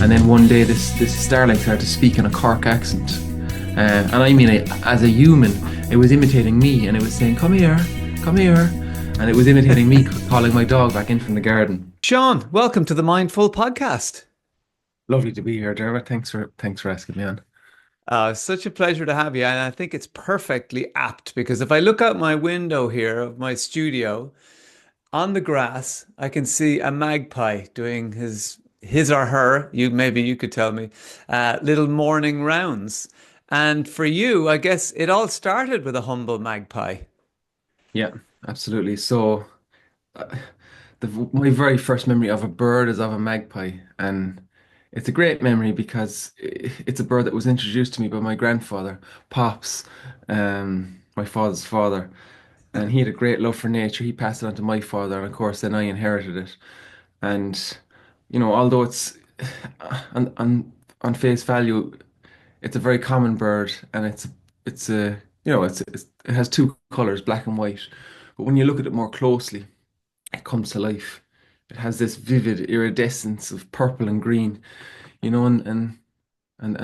And then one day this starling started to speak in a Cork accent. And I mean, as a human, it was imitating me and it was saying, come here, come here. And it was imitating me calling my dog back in from the garden. Sean, welcome to the Mindful Podcast. Lovely to be here, Dermot. Thanks for asking me on. Such a pleasure to have you. And I think it's perfectly apt because if I look out my window here of my studio on the grass, I can see a magpie doing his or her, maybe you could tell me, little morning rounds. And for you, I guess it all started with a humble magpie. Yeah, absolutely. So, uh, my very first memory of a bird is of a magpie, and it's a great memory because it's a bird that was introduced to me by my grandfather, Pops, my father's father, and he had a great love for nature. He passed it on to my father, and of course, then I inherited it. And although it's on on face value, it's a very common bird, and it's a it has two colors, black and white. But when you look at it more closely, it comes to life. It has this vivid iridescence of purple and green, and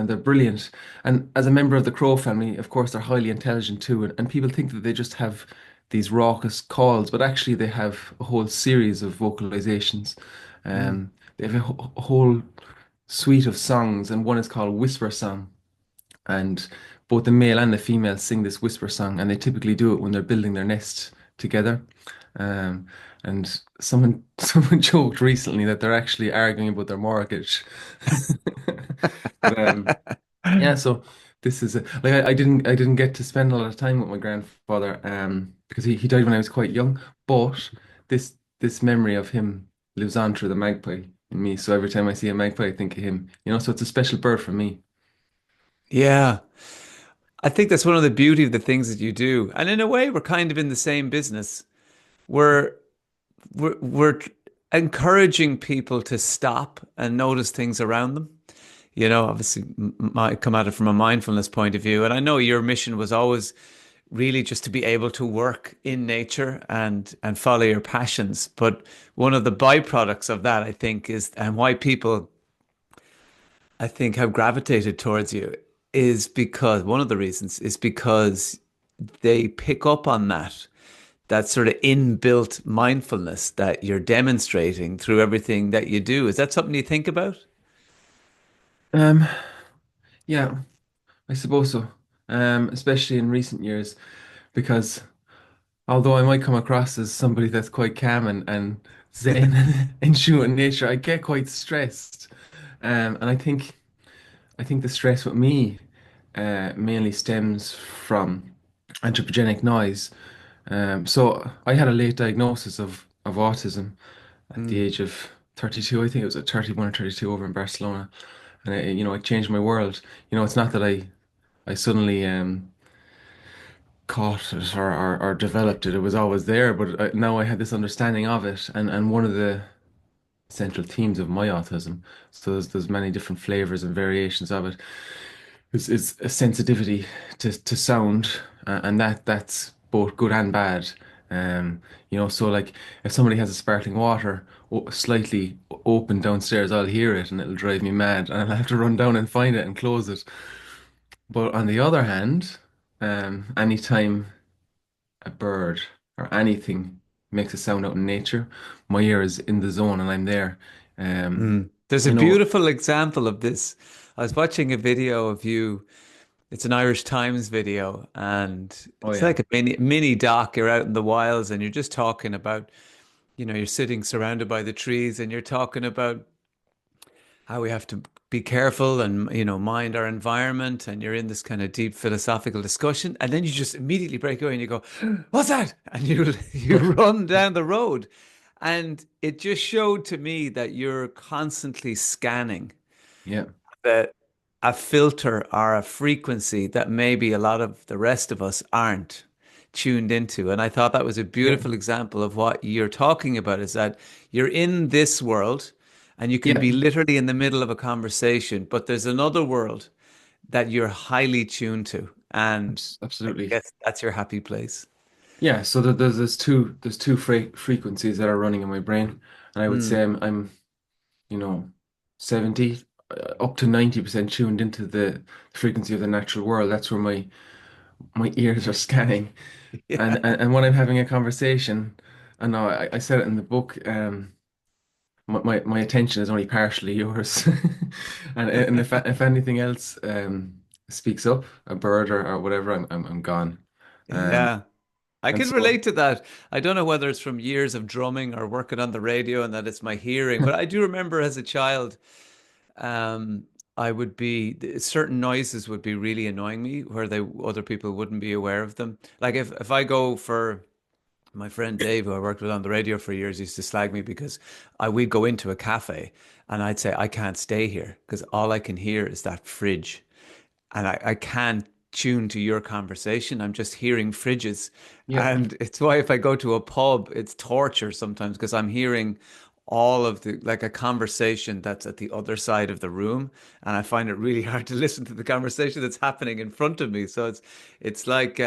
they're brilliant. And as a member of the crow family, of course, they're highly intelligent too. And people think that they just have these raucous calls, but actually they have a whole series of vocalizations. Mm. They have a whole suite of songs, and one is called Whisper Song. And both the male and the female sing this whisper song, and they typically do it when they're building their nest together. Um, and someone joked recently that they're actually arguing about their mortgage. But yeah, so this is I didn't get to spend a lot of time with my grandfather because he died when I was quite young. But this memory of him lives on through the magpie in me. So every time I see a magpie, I think of him. So it's a special bird for me. Yeah. I think that's one of the beauty of the things that you do. And in a way, we're kind of in the same business. We're we're encouraging people to stop and notice things around them. Obviously, might come at it from a mindfulness point of view. And I know your mission was always really just to be able to work in nature and follow your passions. But one of the byproducts of that, I think, is and why people, I think, have gravitated towards you is because one of the reasons is because they pick up on that sort of inbuilt mindfulness that you're demonstrating through everything that you do. Is that something you think about? Um, yeah, I suppose so. Especially in recent years, because although I might come across as somebody that's quite calm and zen and true in nature, I get quite stressed. And I think the stress with me mainly stems from anthropogenic noise. So I had a late diagnosis of autism at the Mm. age of 32. I think it was at 31 or 32 over in Barcelona, and it changed my world. It's not that I suddenly caught it or developed it. It was always there, but now I had this understanding of it, and one of the central themes of my autism. So there's many different flavors and variations of it. Is a sensitivity to sound, and that's both good and bad. So like if somebody has a sparkling water slightly open downstairs, I'll hear it and it'll drive me mad, and I'll have to run down and find it and close it. But on the other hand, anytime a bird or anything makes a sound out in nature, my ear is in the zone and I'm there. Um, Mm. There's a I know. beautiful example of this. I was watching a video of you. It's an Irish Times video, and Oh it's yeah. like a mini doc. You're out in the wilds, and you're just talking about, you're sitting surrounded by the trees, and you're talking about how we have to be careful and mind our environment, and you're in this kind of deep philosophical discussion, and then you just immediately break away and you go, what's that? And you run down the road, and it just showed to me that you're constantly scanning Yeah. that a filter or a frequency that maybe a lot of the rest of us aren't tuned into. And I thought that was a Yeah. beautiful example of what you're talking about is that you're in this world and you can Yeah. be literally in the middle of a conversation, but there's another world that you're highly tuned to. And I Absolutely. guess that's your happy place. Yeah. So there's two frequencies that are running in my brain, and I would Mm, say I'm 70. up to 90% tuned into the frequency of the natural world. That's where my ears are scanning. And, Yeah. and and when I'm having a conversation, I know I said it in the book, my attention is only partially yours. And if anything else speaks up, a bird or whatever, I'm gone. Um Yeah. I and can so relate to that. I don't know whether it's from years of drumming or working on the radio and that it's my hearing, but I do remember as a child, um, I would be certain noises would be really annoying me where they other people wouldn't be aware of them. Like if I go for my friend Dave, who I worked with on the radio for years, used to slag me because we'd go into a cafe and I'd say I can't stay here because all I can hear is that fridge and I can't tune to your conversation. I'm just hearing fridges. yeah, And it's why if I go to a pub, it's torture sometimes because I'm hearing all of the like a conversation that's at the other side of the room. And I find it really hard to listen to the conversation that's happening in front of me. So it's like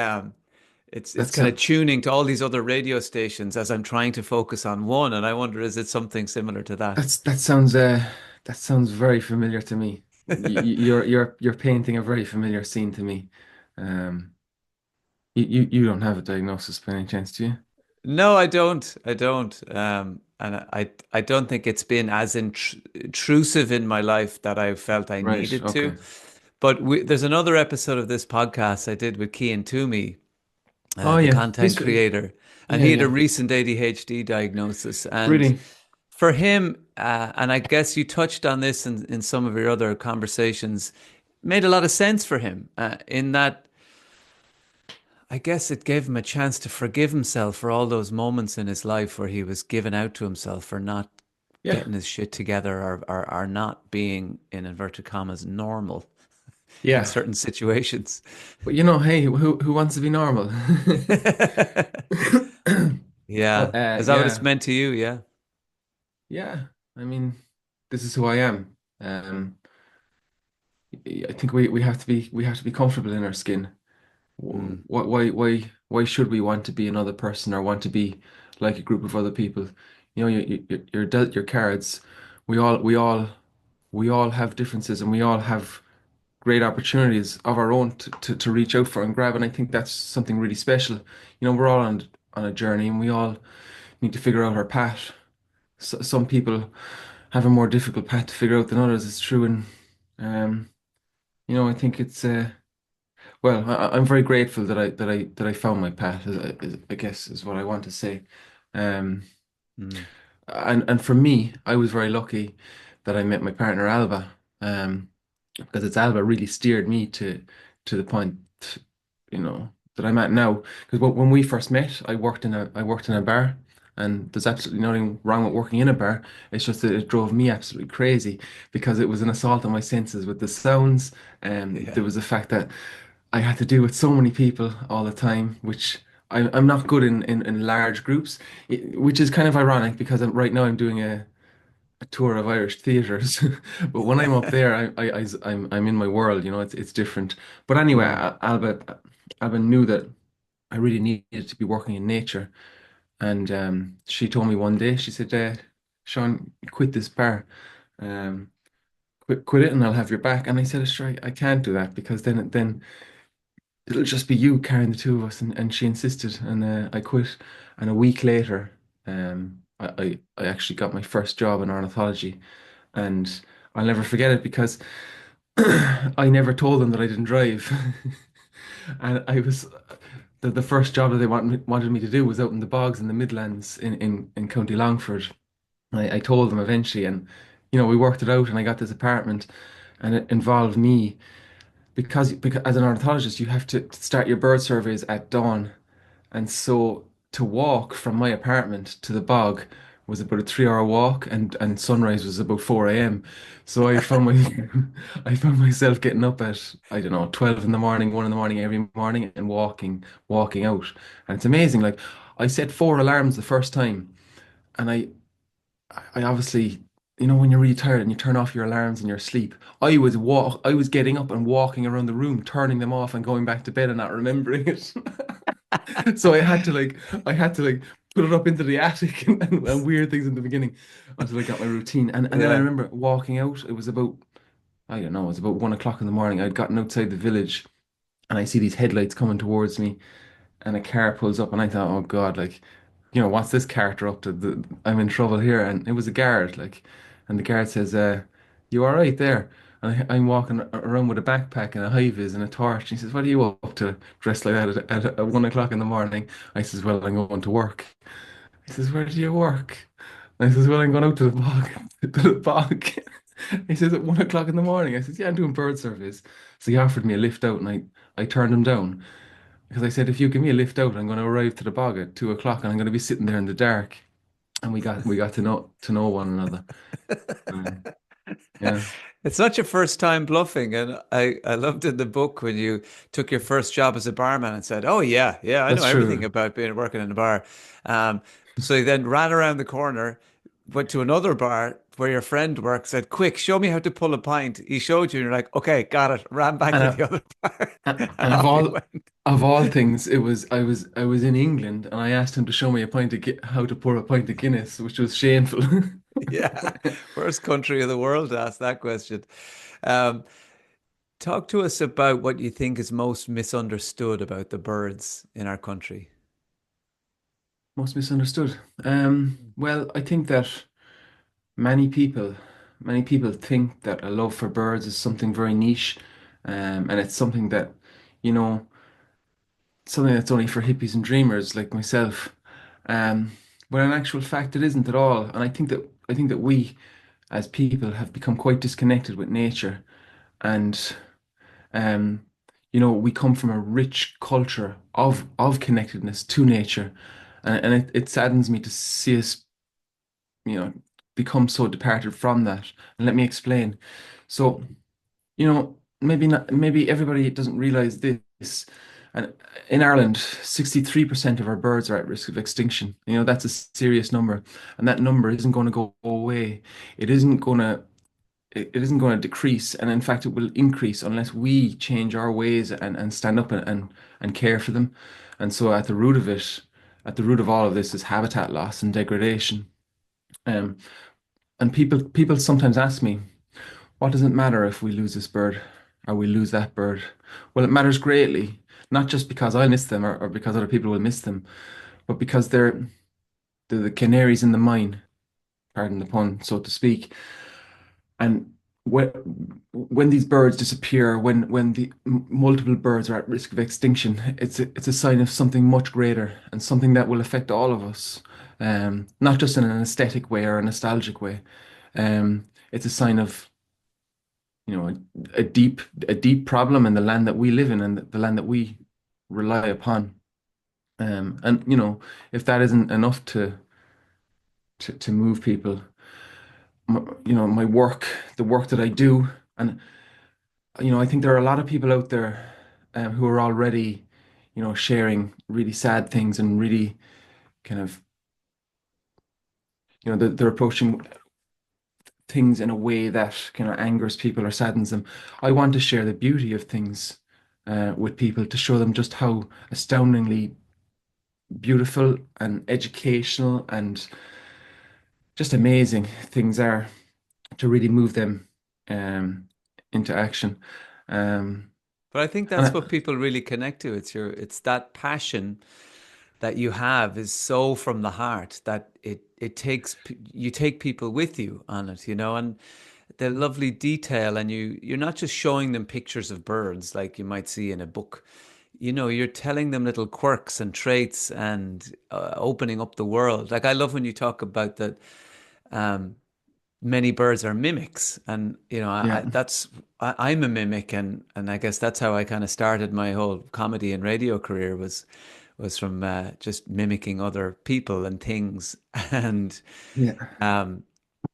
it's that's kind of tuning to all these other radio stations as I'm trying to focus on one. And I wonder, is it something similar to that? that sounds very familiar to me. You're painting a very familiar scene to me. Um, you don't have a diagnosis by any chance, do you? No, I don't. I don't. And I don't think it's been as intrusive in my life that I felt I Right. needed to. Okay. But there's another episode of this podcast I did with Cian Toomey, Oh the yeah. content creator, and Yeah, he had a yeah. recent ADHD diagnosis. And Really. for him, and I guess you touched on this in some of your other conversations, made a lot of sense for him in that. I guess it gave him a chance to forgive himself for all those moments in his life where he was giving out to himself for not Yeah. getting his shit together or not being, in inverted commas, normal in Yeah. certain situations. But hey, who wants to be normal? Yeah. Is that what it's Yeah. meant to you? Yeah. Yeah. I mean, this is who I am. I think we have to be comfortable in our skin. Mm. Why should we want to be another person or want to be like a group of other people? You're dealt your cards. We all we all we all have differences and we all have great opportunities of our own to reach out for and grab. And I think that's something really special. We're all on a journey and we all need to figure out our path. Some people have a more difficult path to figure out than others. It's true, and um, I think it's well, I'm very grateful that I found my path. I guess is what I want to say. Um, Mm. and for me, I was very lucky that I met my partner Alba. Because it's Alba really steered me to the point, that I'm at now. Because when we first met, I worked in a bar, and there's absolutely nothing wrong with working in a bar. It's just that it drove me absolutely crazy because it was an assault on my senses with the sounds. Yeah. There was the fact that I had to deal with so many people all the time, which I'm not good in large groups, which is kind of ironic because right now I'm doing a tour of Irish theatres. But when I'm up there, I'm in my world. It's different. But anyway, Mm. Alba knew that I really needed to be working in nature, and she told me one day, she said, "Seán, quit this bar, um, quit it, and I'll have your back." And I said, "Sure, I can't do that because then it'll just be you carrying the two of us." And she insisted, and I quit. And a week later, I actually got my first job in ornithology, and I'll never forget it because I never told them that I didn't drive. And I was the first job that they wanted me to do was out in the bogs in the Midlands in County Longford. I told them eventually, and we worked it out, and I got this apartment, and it involved me because as an ornithologist you have to start your bird surveys at dawn, and so to walk from my apartment to the bog was about a 3 hour walk, and sunrise was about 4 a.m. So I found myself getting up at, I don't know, 12 in the morning, 1 in the morning every morning, and walking out. And it's amazing. Like, I set 4 alarms the first time, and I obviously, when you're really tired and you turn off your alarms in your sleep, I was getting up and walking around the room, turning them off and going back to bed and not remembering it. So I had to put it up into the attic and weird things in the beginning until I got my routine. And then I Yeah. remember walking out. It was about I don't know, it was about 1 o'clock in the morning. I'd gotten outside the village and I see these headlights coming towards me and a car pulls up and I thought, oh God, like, what's this character up to? I'm in trouble here. And it was a guard, like, and the guard says, you all right there? And I'm walking around with a backpack and a high vis and a torch. And he says, what are you up to dressed like that at 1 o'clock in the morning? I says, well, I'm going to work. He says, where do you work? And I says, well, I'm going out to the bog, to the bog. He says, at 1 o'clock in the morning. I says, yeah, I'm doing bird surveys. So he offered me a lift out and I turned him down. Because I said, if you give me a lift out, I'm going to arrive to the bog at 2 o'clock and I'm going to be sitting there in the dark. And we got to know one another. Um, yeah, It's not your first time bluffing, and I loved in the book when you took your first job as a barman and said, "Oh yeah, yeah, I know that's everything true. about being working in a bar." Um, so you then ran around the corner, went to another bar where your friend worked, said, "Quick, show me how to pull a pint." He showed you, and you're like, "Okay, got it." Ran back And to the other bar, and and of off you all went. of all things, I was in England and I asked him to show me how to pour a pint of Guinness, which was shameful. Yeah, worst country in the world to ask that question. Um, Talk to us about what you think is most misunderstood about the birds in our country. Most misunderstood. Well, I think that many people, many people think that a love for birds is something very niche, and it's you know, something that's only for hippies and dreamers like myself. Um, but in actual fact, it isn't at all. And I think that we, as people, have become quite disconnected with nature, and um, we come from a rich culture of connectedness to nature, and it saddens me to see us you know, become so departed from that. And let me explain. So, maybe not, maybe everybody doesn't realize this. And in Ireland, 63% of our birds are at risk of extinction. That's a serious number. And that number isn't going to go away. It isn't going to it isn't going to decrease, and in fact, it will increase unless we change our ways and stand up and care for them. And so, at the root of all of this is habitat loss and degradation. Um, and people sometimes ask me, what does it matter if we lose this bird or we lose that bird? Well, it matters greatly, not just because I miss them or because other people will miss them, but because they're the canaries in the mine, pardon the pun, so to speak. And when when these birds disappear, when the multiple birds are at risk of extinction, it's a sign of something much greater and something that will affect all of us, not just in an aesthetic way or a nostalgic way. It's a sign of a deep problem in the land that we live in and the land that we rely upon. And if that isn't enough to move people, my work, the work that I do, and I think there are a lot of people out there who are already, sharing really sad things and really kind of, they're approaching things in a way that kind of angers people or saddens them. I want to share the beauty of things with people to show them just how astoundingly beautiful and educational and just amazing things are to really move them um, into action. Um, But I think and that's what people really connect to. It's that passion that you have is so from the heart that it takes you take people with you on it, and the lovely detail, and you're not just showing them pictures of birds like you might see in a book. You're telling them little quirks and traits and opening up the world. Like I love when you talk about that um, many birds are mimics, and yeah, I'm a mimic, and I guess that's how I kind of started my whole comedy and radio career was from just mimicking other people and things. And yeah. um,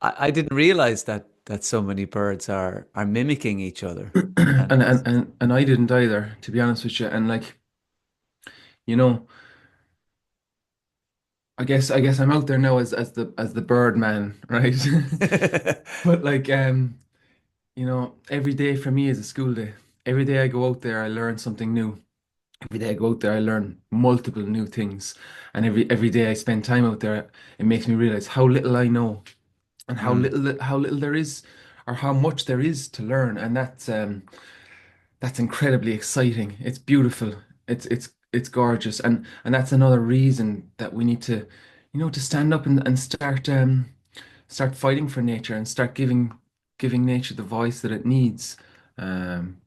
I didn't realize that so many birds are mimicking each other. And And I didn't either, to be honest with you. And like, you know, I guess I'm out there now as the bird man, right? But like, every day for me is a school day. Every day I go out there, I learn something new. Every day I go out there, I learn multiple new things. And every day I spend time out there, it makes me realize how little I know and how Mm. little there is, or how much there is to learn, and that's incredibly exciting. It's beautiful. It's gorgeous, and that's another reason that we need to, to stand up and start fighting for nature and start giving nature the voice that it needs. Um,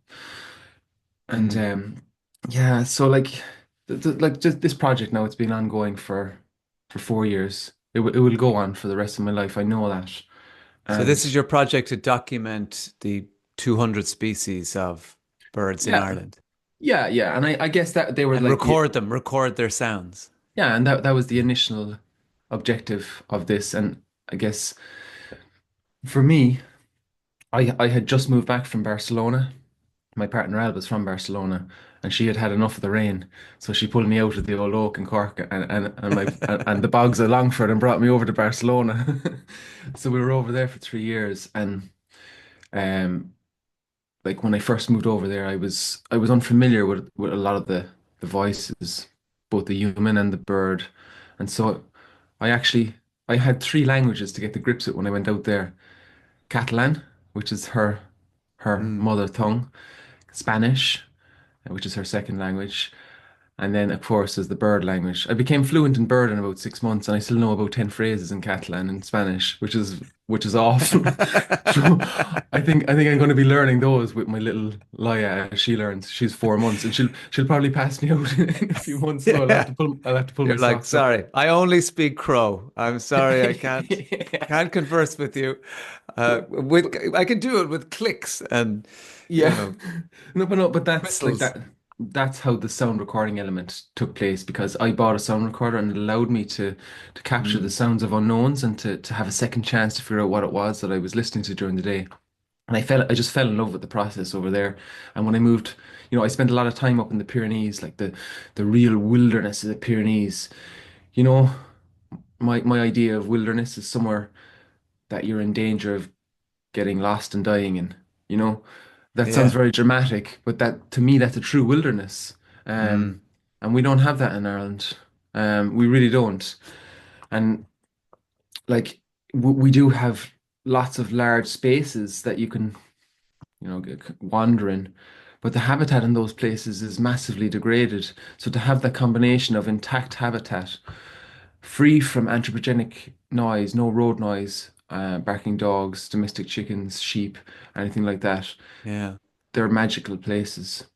and Mm. yeah, so like like just this project now, it's been ongoing for 4 years. It will go on for the rest of my life. I know that. So this is And your project to document the 200 species of birds in yeah, Ireland yeah, and I guess that they were and like the record their sounds. yeah, and that was the initial objective of this. And I guess for me, I had just moved back from Barcelona. My partner Alba's from Barcelona, and she had had enough of the rain, so she pulled me out of the old oak in Cork and the bogs of Longford and brought me over to Barcelona. So we were over there for 3 years, and um, like when I first moved over there, I was unfamiliar with a lot of the voices, both the human and the bird, and so I actually I had three languages to get the grips with when I went out there: Catalan, which is her Mm. mother tongue; Spanish, which is her second language. And then, of course, there's the bird language. I became fluent in bird in about 6 months, and I still know about 10 phrases in Catalan and Spanish, which is awful. So I think I'm going to be learning those with my little Laya as she learns. She's 4 months, and she'll probably pass me out in a few months. So Yeah. I'll have to pull You're my like, socks up. sorry, I only speak crow. I'm sorry, I Yeah. can't converse with you. I can do it with clicks and you Yeah. know No, but no, but that's like whistles. that's how the sound recording element took place because I bought a sound recorder and it allowed me to capture the Mm. sounds of unknowns and to have a second chance to figure out what it was that I was listening to during the day. And I just fell in love with the process over there. And when I moved, I spent a lot of time up in the Pyrenees, like the real wilderness of the Pyrenees. You know, my idea of wilderness is somewhere that you're in danger of getting lost and dying in. You know, that sounds Yeah. very dramatic, but that to me that's a true wilderness. Mm. And we don't have that in Ireland. We really don't. And like we do have lots of large spaces that you can, wander in, but the habitat in those places is massively degraded. So to have that combination of intact habitat, free from anthropogenic noise, no road noise, barking dogs, domestic chickens, sheep, anything like that. Yeah. They're magical places,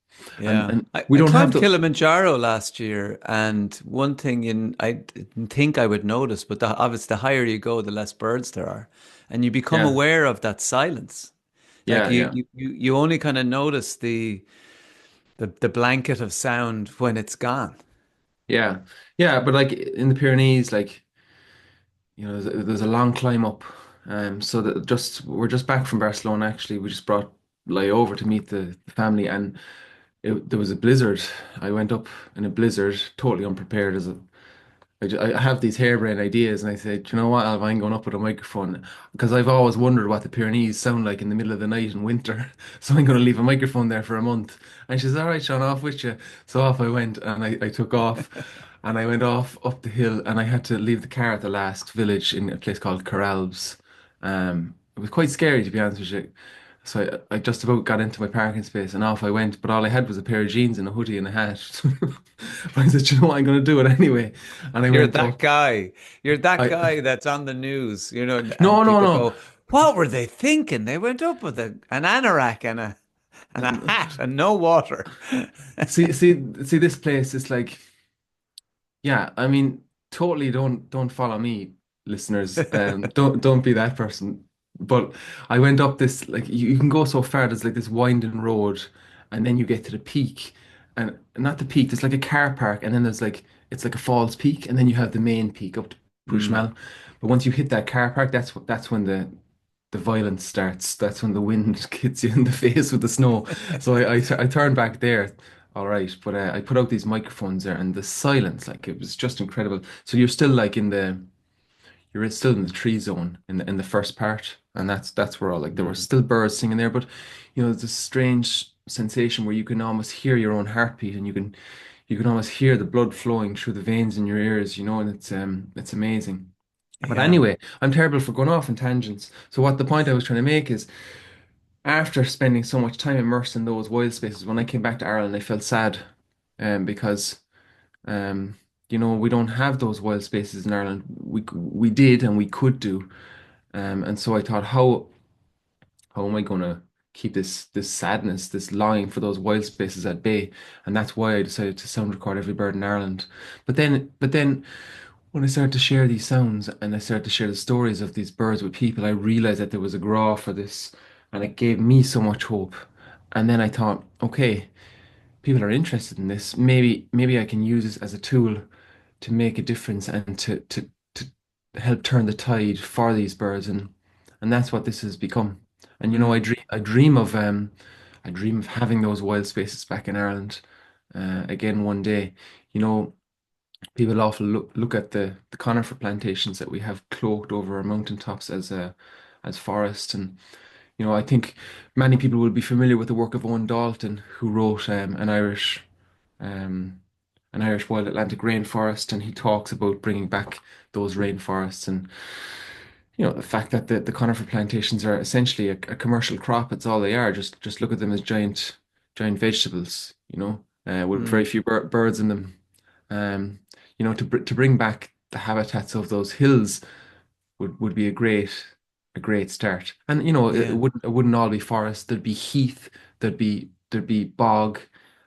and Yeah. and I, we I don't have climbed the Kilimanjaro last year, and one thing I didn't think I would notice, but obviously the higher you go, the less birds there are. And you become yeah, aware of that silence. Like yeah, yeah, you only kind of notice the blanket of sound when it's gone. yeah, yeah. But like in the Pyrenees, like there's a long climb up. So that just we're just back from Barcelona. Actually, we just brought Lai over to meet the family, and there was a blizzard. I went up in a blizzard, totally unprepared as a I have these harebrained ideas, and I said, "Do you know what, Alva, I'm going up with a microphone because I've always wondered what the Pyrenees sound like in the middle of the night in winter. So I'm going to leave a microphone there for a month." And she says, "All right, Sean, off with you." So off I went, and I took off, and I went off up the hill, and I had to leave the car at the last village in a place called Corralbs. It was quite scary, to be honest with you. So I just about got into my parking space and off I went, but all I had was a pair of jeans and a hoodie and a hat. But I said, you know what, I'm going to do it anyway. And I You're went that up. guy. You're that I guy that's on the news, and No, no, people no. go, "What were they thinking? They went up with an anorak and a hat and no water." See this place is like, yeah, I mean, totally don't follow me, listeners. Don't be that person. But I went up this like you can go so far. There's like this winding road, and then you get to the peak, and not the peak. There's like a car park, and then there's like it's like a falls peak, and then you have the main peak up to Mm. Pushmal. But once you hit that car park, that's when the violence starts. That's when the wind hits you in the face with the snow. So I turned back there, all right. But I put out these microphones there, and the silence, like it was just incredible. So you're still in the tree zone in the first part, and that's where all like there were Mm. still birds singing there, but there's this strange sensation where you can almost hear your own heartbeat, and you can almost hear the blood flowing through the veins in your ears, and it's amazing. But Yeah. anyway, I'm terrible for going off in tangents. So what the point I was trying to make is, after spending so much time immersed in those wild spaces, when I came back to Ireland, I felt sad, because um, we don't have those wild spaces in Ireland. We did and we could do, and so I thought, how am I going to keep this sadness, this longing for those wild spaces at bay? And that's why I decided to sound record every bird in Ireland. But then when I started to share these sounds and I started to share the stories of these birds with people, I realized that there was a draw for this, and it gave me so much hope. And then I thought, okay, people are interested in this. Maybe I can use this as a tool to make a difference and to help turn the tide for these birds, and that's what this has become. And Mm, I dream of having those wild spaces back in Ireland, again one day. You know, people often look at the conifer plantations that we have cloaked over our mountaintops as forest, and I think many people will be familiar with the work of Owen Dalton, who wrote um, an Irish wild Atlantic rainforest, and he talks about bringing back those rainforests, and the fact that the conifer plantations are essentially a commercial crop. It's all they are. Just look at them as giant vegetables, with very mm, few birds in them. Um, to bring back the habitats of those hills would be a great start. And it yeah. wouldn't all be forest. There'd be heath, there'd be bog,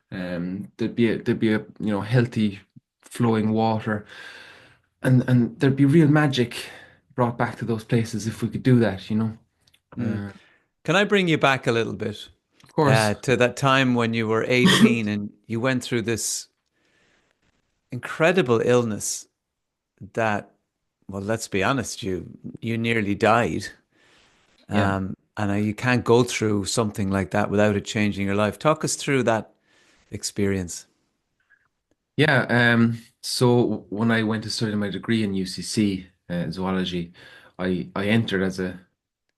there'd be a healthy flowing water, and there'd be real magic brought back to those places if we could do that. Mm. Uh, Can I bring you back a little bit of course. to that time when you were 18 and you went through this incredible illness that, well, let's be honest, you nearly died. Yeah. And you can't go through something like that without it changing your life. Talk us through that experience. Yeah. So when I went to study my degree in UCC, zoology, I entered as a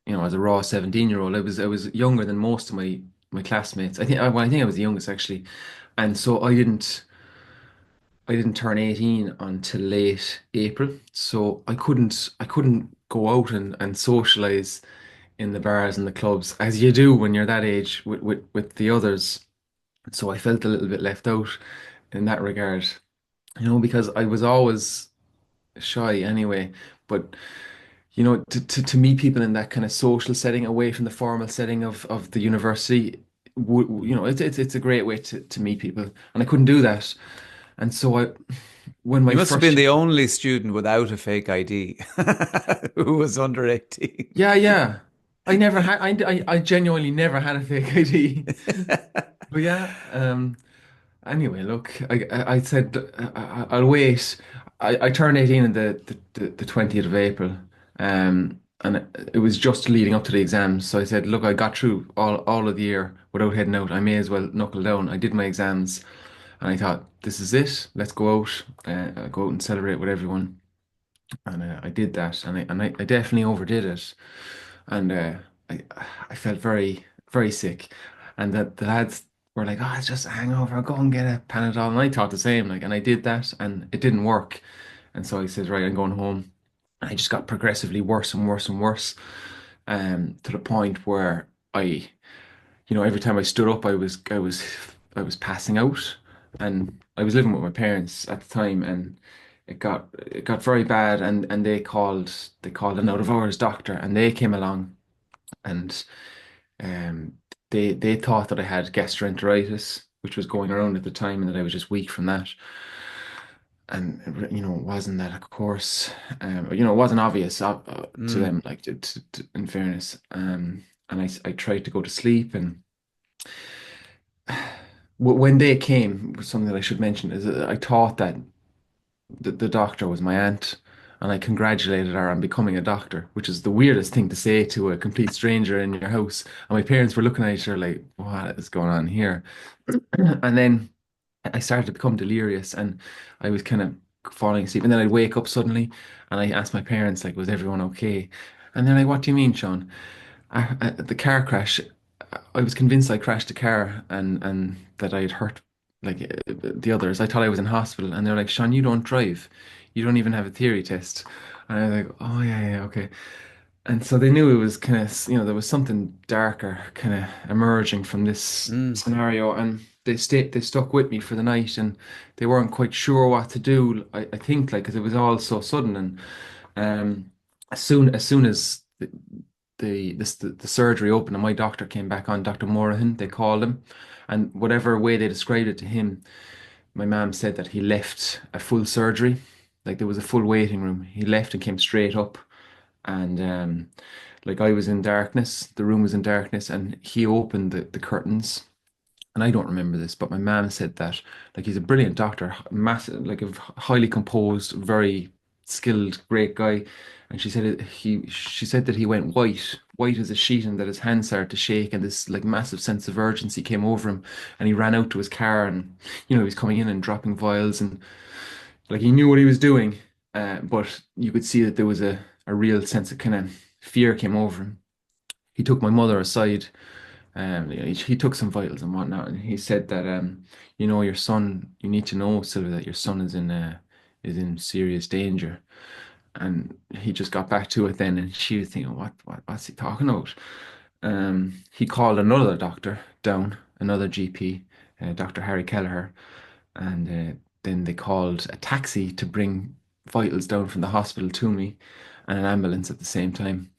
raw 17-year-old. I was younger than most of my classmates. I think I was the youngest, actually. And so I didn't turn 18 until late April. So I couldn't go out and socialize in the bars and the clubs as you do when you're that age with the others. So I felt a little bit left out in that regard, because I was always shy anyway. But to meet people in that kind of social setting, away from the formal setting of the university, it's a great way to meet people, and I couldn't do that. And so when my You must have first been year, the only student without a fake ID who was under 18. yeah, yeah, I never had, I genuinely never had a fake ID. But yeah, anyway, look, I said, I'll wait. I turned 18 on the 20th of April, and it was just leading up to the exams. So I said, look, I got through all of the year without heading out. I may as well knuckle down. I did my exams, and I thought, this is it. Let's go out, go out and celebrate with everyone. And I did that, and I definitely overdid it, and I I felt very very sick, and the lads were like, "Oh, it's just a hangover. I'll go and get a Panadol." And I thought the same, like, and I did that, and it didn't work, and so I said, "Right, I'm going home." And I just got progressively worse and worse and worse, to the point where every time I stood up, I was passing out, and I was living with my parents at the time, and it got very bad, and they called an out of hours doctor, and they came along, and um they thought that I had gastroenteritis, which was going around at the time, and that I was just weak from that. And it wasn't that, of course. It wasn't obvious to Mm, them, like, in fairness. And I tried to go to sleep, and when they came, something that I should mention is that I thought that the doctor was my aunt, and I congratulated her on becoming a doctor, which is the weirdest thing to say to a complete stranger in your house. And my parents were looking at each other like, "What is going on here?" And then I started to become delirious, and I was kind of falling asleep, and then I'd wake up suddenly, and I asked my parents, like, "Was everyone okay?" And they're like, "What do you mean, Sean?" The car crash, I was convinced I crashed a car, and that I had hurt, like, the others. I thought I was in hospital, and they're like, "Sean, you don't drive. You don't even have a theory test." And I was like, oh yeah, yeah, okay. And so they knew it was kind of, there was something darker kind of emerging from this Mm, scenario, and they stuck with me for the night, and they weren't quite sure what to do. I think like because it was all so sudden, and as soon as the surgery opened and my doctor came back on, Dr. Morahan, they called him, and whatever way they described it to him, my mom said that he left a full surgery, like there was a full waiting room. He left and came straight up, and like I was in darkness, the room was in darkness, and he opened the curtains. And I don't remember this, but my mom said that like he's a brilliant doctor, massive, like a highly composed, very skilled, great guy. And she said that he went white as a sheet, and that his hands started to shake, and this like massive sense of urgency came over him, and he ran out to his car, and he was coming in and dropping vials, and like he knew what he was doing, but you could see that there was a real sense of kind of fear came over him. He took my mother aside. He took some vitals and whatnot, and he said that your son, you need to know, Sylvia, that your son is in serious danger. And he just got back to it then, and she was thinking, what's he talking about? He called another doctor down, another GP, Dr. Harry Kelleher, and then they called a taxi to bring vitals down from the hospital to me, and an ambulance at the same time.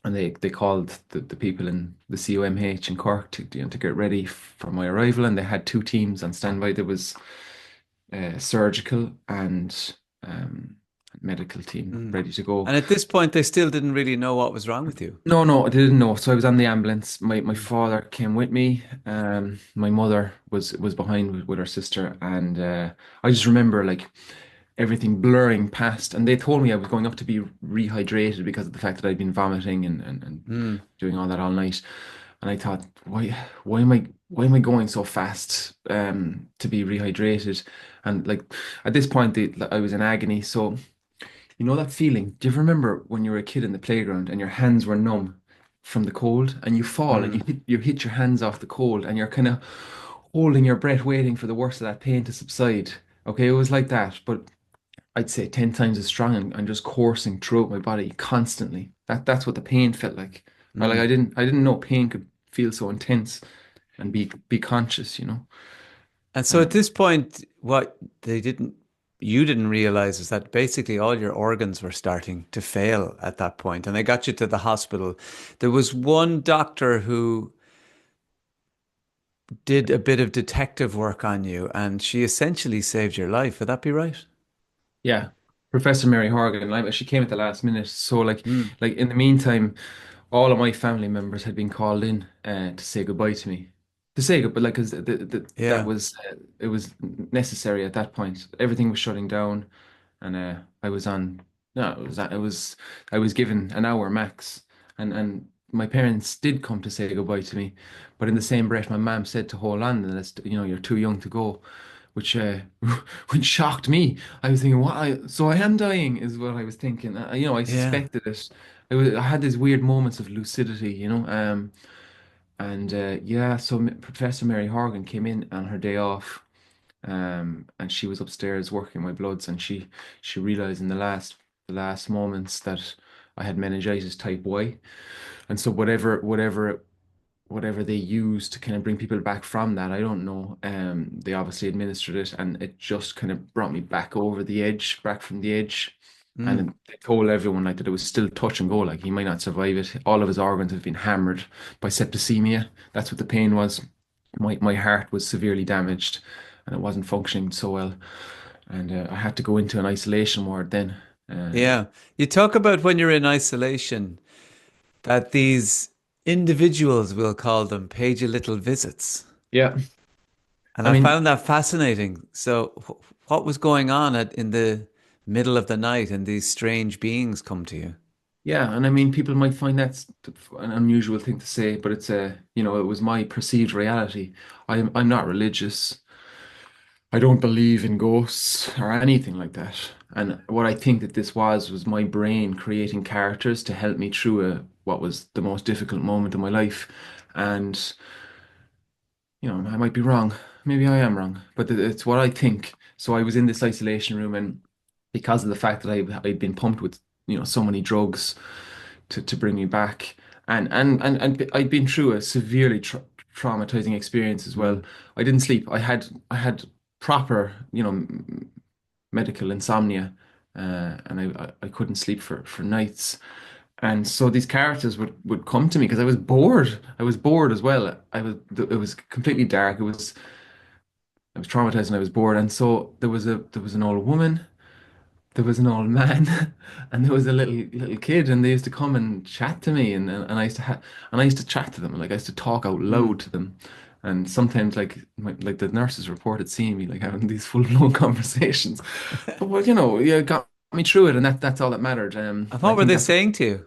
And they called the people in the COMH in Cork to get ready for my arrival, and they had two teams on standby. There was a surgical and medical team mm. ready to go. And at this point, they still didn't really know what was wrong with you. No, no, I didn't know. So I was on the ambulance. My Mm, father came with me. My mother was behind with her sister, and I just remember like everything blurring past. And they told me I was going up to be rehydrated because of the fact that I'd been vomiting and mm. doing all that all night. And I thought, why am I going so fast to be rehydrated? And like at this point, I was in agony. So. You know that feeling? Do you ever remember when you were a kid in the playground and your hands were numb from the cold, and you fall and Mm. you hit your hands off the cold, and you're kind of holding your breath waiting for the worst of that pain to subside? Okay, it was like that, but I'd say 10 times as strong, and just coursing throughout my body constantly. That's what the pain felt like. Or like Mm. I didn't know pain could feel so intense and be conscious. And so at Um, this point, what you didn't realize is that basically all your organs were starting to fail at that point, and they got you to the hospital. There was one doctor who did a bit of detective work on you, and she essentially saved your life. Would that be right? Yeah, Professor Mary Horgan. Like she came at the last minute. So Mm. like in the meantime, all of my family members had been called in to say goodbye to me. To say goodbye, like 'cause that Yeah. was it was necessary at that point. Everything was shutting down, and I was on. No, I was given an hour max, and my parents did come to say goodbye to me, but in the same breath, my mom said to hold on, and you're too young to go, which which shocked me. I was thinking, so I am dying, is what I was thinking. I Yeah. suspected it. I had these weird moments of lucidity. And yeah, so Professor Mary Horgan came in on her day off, and she was upstairs working my bloods, and she realized in the last moments that I had meningitis type Y, and so whatever they used to kind of bring people back from that, I don't know. They obviously administered it, and it just kind of brought me back over the edge, back from the edge. And Mm. then they told everyone like that it was still touch and go, like he might not survive it. All of his organs have been hammered by septicemia. That's what the pain was. My heart was severely damaged, and it wasn't functioning so well. And I had to go into an isolation ward then. Uh, Yeah. You talk about when you're in isolation that these individuals, we'll call them, paid you little visits. yeah, And I I mean, found that fascinating. So, what was going on in the middle of the night and these strange beings come to you? yeah, and I mean, people might find that's an unusual thing to say, but it was my perceived reality. I'm not religious. I don't believe in ghosts or anything like that. And what I think that this was my brain creating characters to help me through what was the most difficult moment of my life. And I might be wrong. Maybe I am wrong, but it's what I think. So I was in this isolation room, and because of the fact that I'd been pumped with so many drugs to bring me back. And I'd been through a severely traumatizing experience as well. Mm. I didn't sleep. I had proper, medical insomnia, and I couldn't sleep for nights. And so these characters would come to me because I was bored. I was bored as well. It was completely dark. I was traumatized and I was bored. And so there was an old woman, there was an old man, and there was a little kid, and they used to come and chat to me, and I used to chat to them, like I used to talk out Mm. loud to them, and sometimes like the nurses reported seeing me like having these full blown conversations, but well, yeah, got me through it, and that's all that mattered. And I what were think they that's saying to you?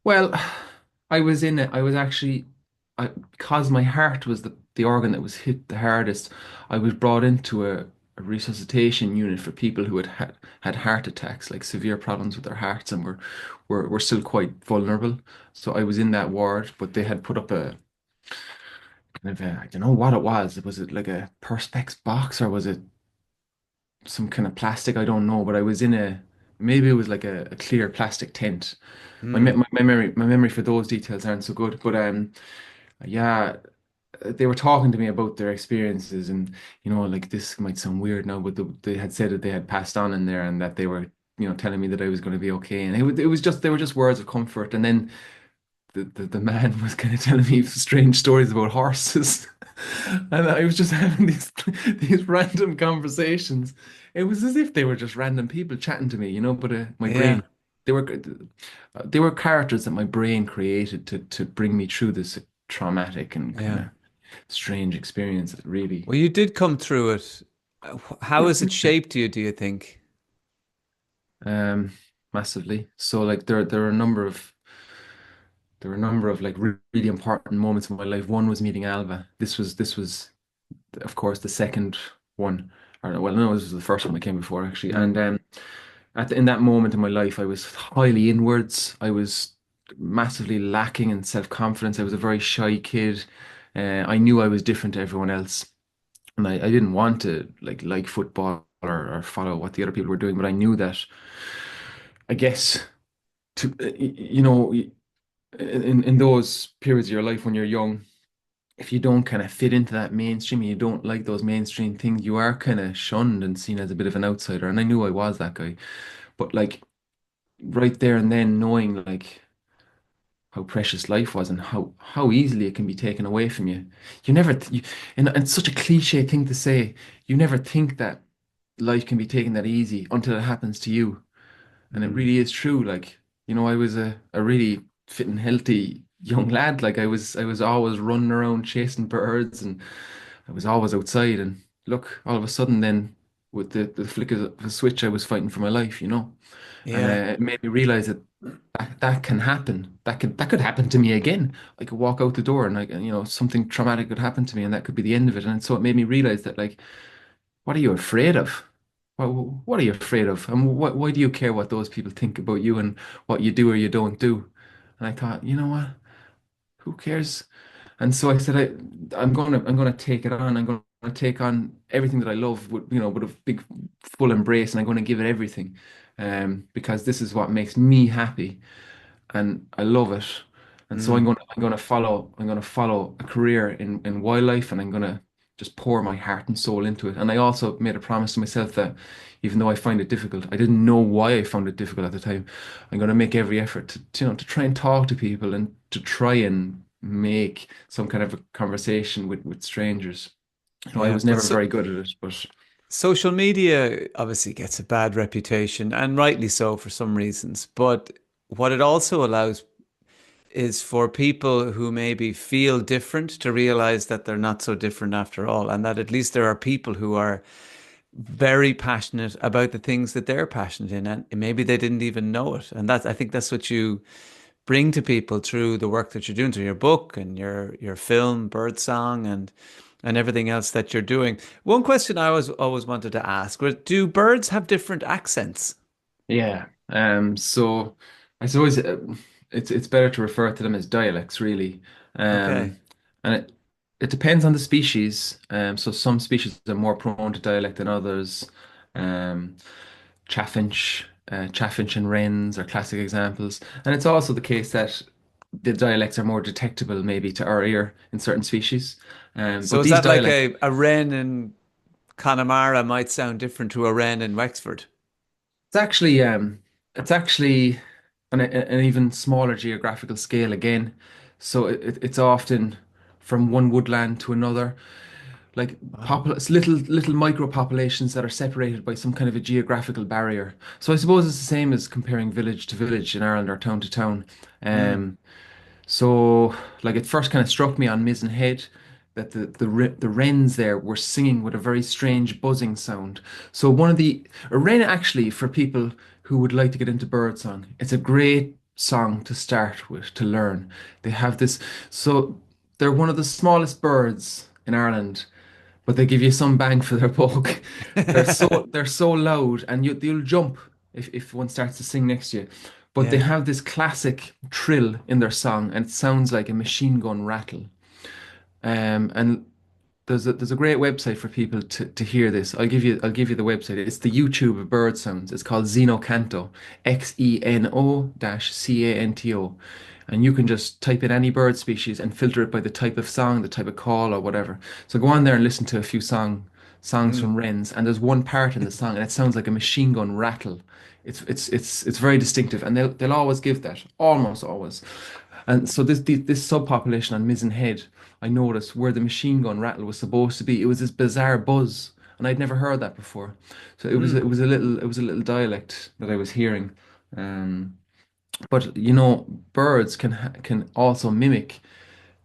well, I was in it. I was actually, because my heart was the organ that was hit the hardest. I was brought into a resuscitation unit for people who had heart attacks, like severe problems with their hearts, and were still quite vulnerable. So I was in that ward, but they had put up a kind of I don't know what it was. Was it like a Perspex box or was it some kind of plastic? I don't know, but I was in maybe it was like a clear plastic tent. Mm. My memory for those details aren't so good, but yeah, they were talking to me about their experiences, and like this might sound weird now, but they had said that they had passed on in there, and that they were telling me that I was going to be okay, and it was just they were just words of comfort, and then the man was kind of telling me strange stories about horses. And I was just having these random conversations. It was as if they were just random people chatting to me, but my Yeah, brain, they were characters that my brain created to bring me through this traumatic and kind yeah. of strange experience that really Well, you did come through it. How has it shaped you, do you think? um massively. So like there were a number of like really important moments in my life. One was meeting Alba. This was of course, the second one, or well, no, this was the first one that came before actually. And Mm. in that moment in my life, I was highly inwards. I was massively lacking in self-confidence. I was a very shy kid. I knew I was different to everyone else, and I didn't want to like football or follow what the other people were doing. But I knew that, I guess, to in those periods of your life when you're young, if you don't kind of fit into that mainstream and you don't like those mainstream things, you are kind of shunned and seen as a bit of an outsider. And I knew I was that guy. But like right there and then, knowing like how precious life was and how easily it can be taken away from you, you never, and it's such a cliche thing to say, you never think that life can be taken that easy until it happens to you. And it Mm. really is true. Like, I was a really fit and healthy young lad. Like I was always running around chasing birds, and I was always outside. And look, all of a sudden then with the flick of a switch, I was fighting for my life. And Yeah, it made me realize that can happen. That could happen to me again. I could walk out the door and like, something traumatic could happen to me, and that could be the end of it. And so it made me realize that, like, what are you afraid of? What are you afraid of? And why do you care what those people think about you and what you do or you don't do? And I thought, you know what? Who cares? And so I said, I'm gonna take it on. I'm gonna take on everything that I love with a big full embrace, and I'm gonna give it everything, because this is what makes me happy, and I love it. And so I'm mm, going to follow a career in wildlife, and I'm going to just pour my heart and soul into it. And I also made a promise to myself that even though I find it difficult, I didn't know why I found it difficult at the time. I'm going to make every effort to try and talk to people and to try and make some kind of a conversation with strangers. I yeah. was never very good at it, but Social media obviously gets a bad reputation, and rightly so for some reasons. But what it also allows is for people who maybe feel different to realize that they're not so different after all, and that at least there are people who are very passionate about the things that they're passionate in, and maybe they didn't even know it. And I think that's what you bring to people through the work that you're doing, through your book and your film, Birdsong, and everything else that you're doing. One question I always wanted to ask was, do birds have different accents? yeah. So I suppose it's better to refer to them as dialects, really. Okay. And it depends on the species. So some species are more prone to dialect than others. Um, Chaffinch. chaffinch and wrens are classic examples. And it's also the case that the dialects are more detectable maybe to our ear in certain species. So But is these that like dialects, a wren in Connemara might sound different to a wren in Wexford? it's actually an even smaller geographical scale again. So it's often from one woodland to another, like Wow. little micro populations that are separated by some kind of a geographical barrier. So I suppose it's the same as comparing village to village in Ireland or town to town. Mm. Um, So, like, it first kind of struck me on Mizzen Head that the wrens there were singing with a very strange buzzing sound. So, a wren actually, for people who would like to get into birdsong, it's a great song to start with to learn. They have this, so they're one of the smallest birds in Ireland, but they give you some bang for their buck. They're so loud, and you'll jump if one starts to sing next to you. But they Yeah. have this classic trill in their song, and it sounds like a machine gun rattle. And there's a great website for people to hear this. I'll give you the website. It's the YouTube of bird sounds. It's called Xenocanto, Xeno-Canto, and you can just type in any bird species and filter it by the type of song, the type of call, or whatever. So go on there and listen to a few songs Mm. from wrens, and there's one part in the song, and it sounds like a machine gun rattle. It's very distinctive, and they'll always give that, almost always. And so this subpopulation on Mizzen Head, I noticed where the machine gun rattle was supposed to be. It was this bizarre buzz, and I'd never heard that before. So Mm. it was a little dialect that I was hearing. Um, but birds can also mimic.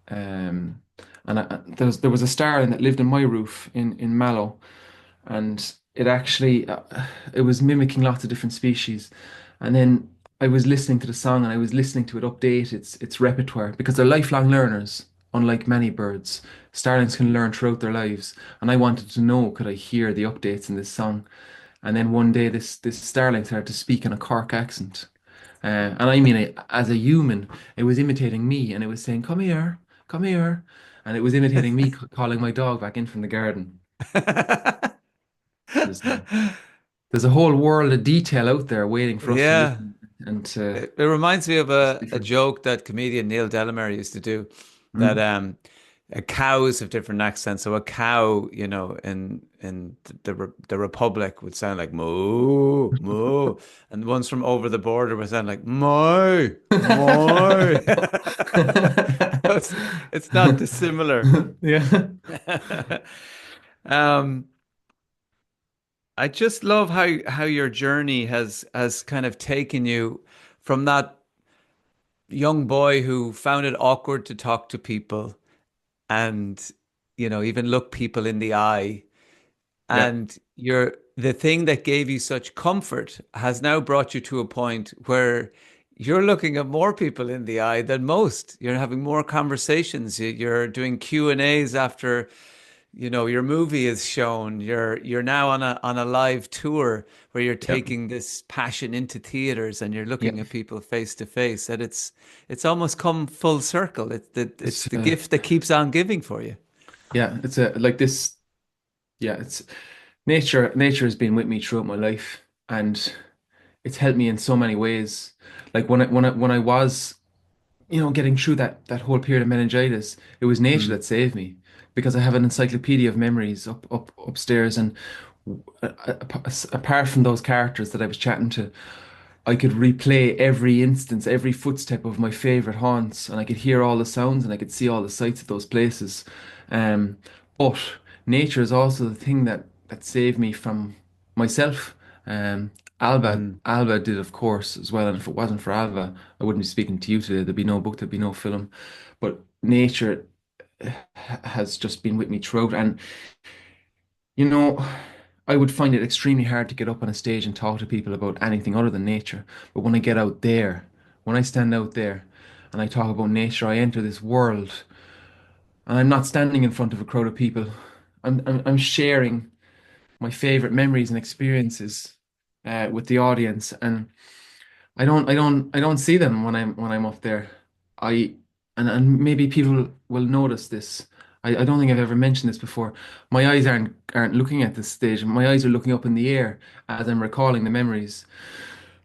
Um, and there was a starling that lived in my roof in Mallow, and it was mimicking lots of different species. And then I was listening to the song, and I was listening to it update its repertoire because they're lifelong learners, unlike many birds. Starlings can learn throughout their lives, and I wanted to know, could I hear the updates in this song? And then one day this starling started to speak in a Cork accent. And I mean it as a human, it was imitating me, and it was saying, come here. And it was imitating me calling my dog back in from the garden. There's a, there's a whole world of detail out there waiting for us to Yeah. listen and to It reminds me of a decipher. joke that comedian Neil Delamere used to do that Mm. cows have different accents. So a cow, in the Republic would sound like moo, moo, and the ones from over the border would sound like moo, moo. It's, it's not dissimilar. Yeah. Um, I just love how your journey has kind of taken you from that young boy who found it awkward to talk to people and even look people in the eye, Yeah. and the thing that gave you such comfort has now brought you to a point where you're looking at more people in the eye than most. You're having more conversations. You're doing Q&As after your movie is shown. You're now on a live tour where you're Yeah. taking this passion into theaters and you're Yeah. looking at people face to face, and it's almost come full circle. It's It's the gift that keeps on giving for you. yeah, it's a like this. Yeah, it's nature has been with me throughout my life, and it's helped me in so many ways. Like when I was, getting through that whole period of meningitis, it was nature Mm. that saved me because I have an encyclopedia of memories upstairs, and apart from those characters that I was chatting to, I could replay every instance, every footstep of my favorite haunts, and I could hear all the sounds and I could see all the sights of those places. Um, but nature is also the thing that saved me from myself. Alba, Mm. Alba did, of course, as well. And if it wasn't for Alba, I wouldn't be speaking to you today. There'd be no book, there'd be no film. But nature has just been with me throughout. And you know, I would find it extremely hard to get up on a stage and talk to people about anything other than nature. But when I get out there, when I stand out there and I talk about nature, I enter this world, and I'm not standing in front of a crowd of people. I'm sharing my favorite memories and experiences with the audience, and I don't see them when I'm up there. I and maybe people will notice this. I don't think I've ever mentioned this before. My eyes aren't looking at this stage. My eyes are looking up in the air as I'm recalling the memories.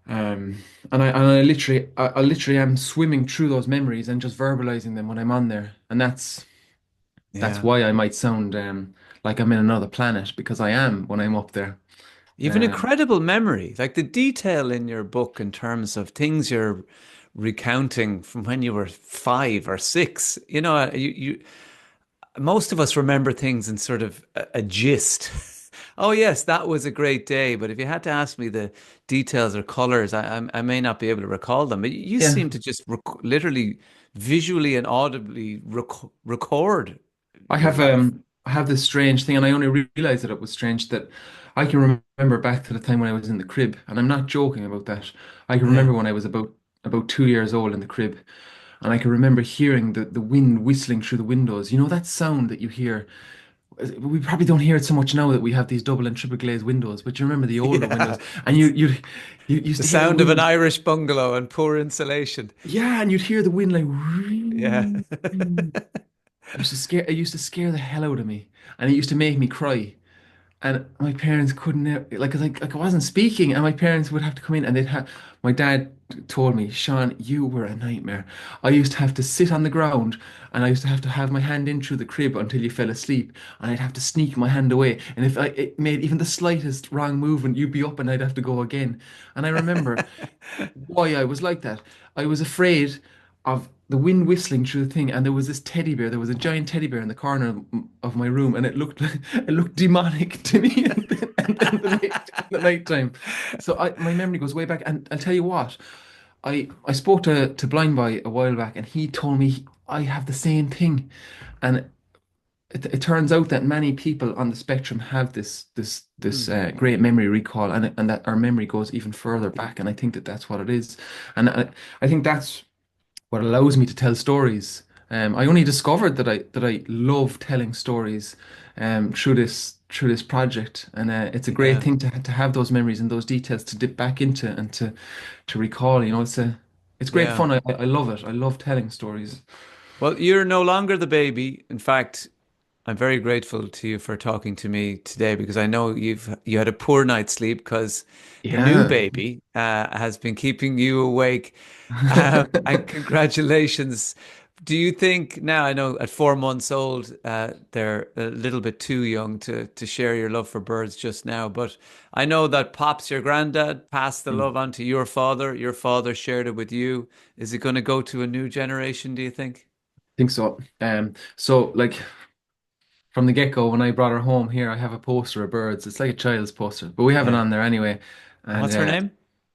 Um, and I literally am swimming through those memories and just verbalizing them when I'm on there. And that's Yeah. why I might sound like I'm in another planet because I am when I'm up there. You've an Uh, incredible memory. Like the detail in your book in terms of things you're recounting from when you were 5 or 6. Most of us remember things in sort of a gist. Oh yes, that was a great day. But if you had to ask me the details or colors, I may not be able to recall them. But you yeah, seem to just literally, visually and audibly record I your have life. I have this strange thing, and I only realized that it was strange that I can remember back to the time when I was in the crib, and I'm not joking about that. I can Yeah. remember when I was about 2 years old in the crib, and I can remember hearing the wind whistling through the windows. You know that sound that you hear. We probably don't hear it so much now that we have these double and triple glazed windows, but you remember the older Yeah. windows, and you used The to hear the sound of an wind. Irish bungalow and poor insulation. Yeah, and you'd hear the wind like. Yeah. It used to scare the hell out of me, and it used to make me cry. And my parents couldn't like I wasn't speaking, and my parents would have to come in, and they'd have my dad told me, Sean, you were a nightmare. I used to have to sit on the ground, and I used to have my hand in through the crib until you fell asleep, and I'd have to sneak my hand away. And if it made even the slightest wrong movement, you'd be up, and I'd have to go again. And I remember why I was like that. I was afraid of the wind whistling through the thing, and there was this teddy bear. There was a giant teddy bear in the corner of my room, and it looked it looked demonic to me in the nighttime. So my memory goes way back, and I'll tell you what. I spoke to Blind Boy a while back, and he told me I have the same thing, and it turns out that many people on the spectrum have this Mm, great memory recall, and that our memory goes even further back, and I think that that's what it is, and I think that's what allows me to tell stories. I only discovered that I love telling stories through this project, and it's a great yeah. thing to have those memories and those details to dip back into and to recall. It's great Yeah. fun. I love it. I love telling stories. Well, you're no longer the baby. In fact, I'm very grateful to you for talking to me today because I know you had a poor night's sleep because the new Yeah. baby has been keeping you awake. And congratulations. Do you think now, I know at 4 months old, they're a little bit too young to share your love for birds just now, but I know that Pops, your granddad, passed the love on to your father. Your father shared it with you. Is it going to go to a new generation, do you think? Think so. So like from the get-go, when I brought her home here, I have a poster of birds. It's like a child's poster, but we have it Yeah. on there anyway. And And what's her name?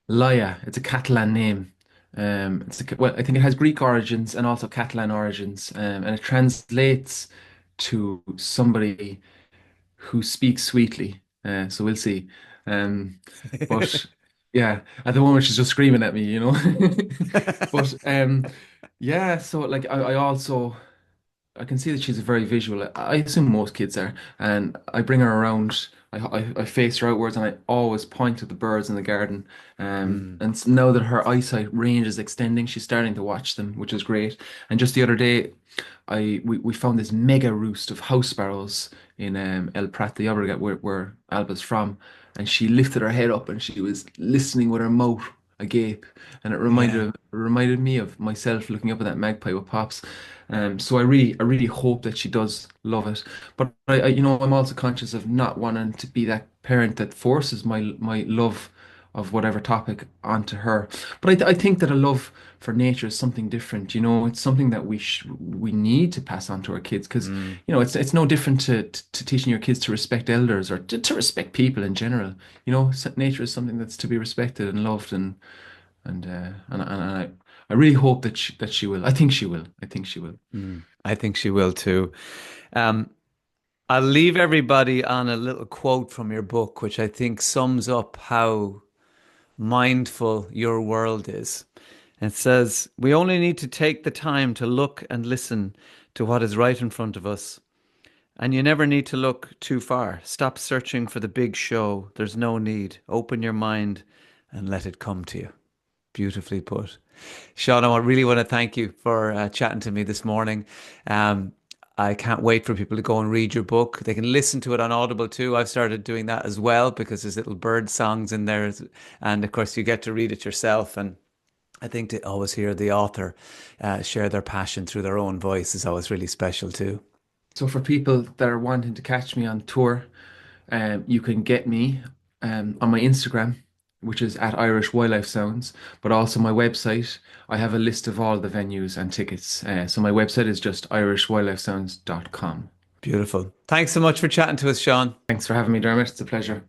Laia, it's a Catalan name. Well, I think it has Greek origins and also Catalan origins, and it translates to somebody who speaks sweetly. So we'll see. Um, but yeah, at the moment she's just screaming at me. But yeah, so like I also. I can see that she's very visual. I assume most kids are, and I bring her around. I face her outwards, and I always point at the birds in the garden. Mm. Now that her eyesight range is extending, she's starting to watch them, which is great. And just the other day, we found this mega roost of house sparrows in El Prat de Llobregat, where Alba's from, and she lifted her head up and she was listening with her mouth agape, and it Yeah. reminded me of myself looking up at that magpie with Pops. So I really hope that she does love it. But I'm also conscious of not wanting to be that parent that forces my love of whatever topic onto her. But I think that a love for nature is something different. It's something that we need to pass on to our kids because Mm. it's no different to teaching your kids to respect elders or to respect people in general. Nature is something that's to be respected and loved and I really hope that she will. I think she will. I think she will. Mm. I think she will too. Um, I'll leave everybody on a little quote from your book, which I think sums up how mindful your world is. It says, "We only need to take the time to look and listen to what is right in front of us. And you never need to look too far. Stop searching for the big show. There's no need. Open your mind and let it come to you." Beautifully put. Sean, I really want to thank you for chatting to me this morning. Um, I can't wait for people to go and read your book. They can listen to it on Audible too. I've started doing that as well because there's little bird songs in there. And of course, you get to read it yourself. And I think to always hear the author share their passion through their own voice is always really special too. So for people that are wanting to catch me on tour, you can get me on my Instagram, which is at Irish Wildlife Sounds, but also my website. I have a list of all the venues and tickets. So my website is just irishwildlifesounds.com. Beautiful. Thanks so much for chatting to us, Seán. Thanks for having me, Dermot. It's a pleasure.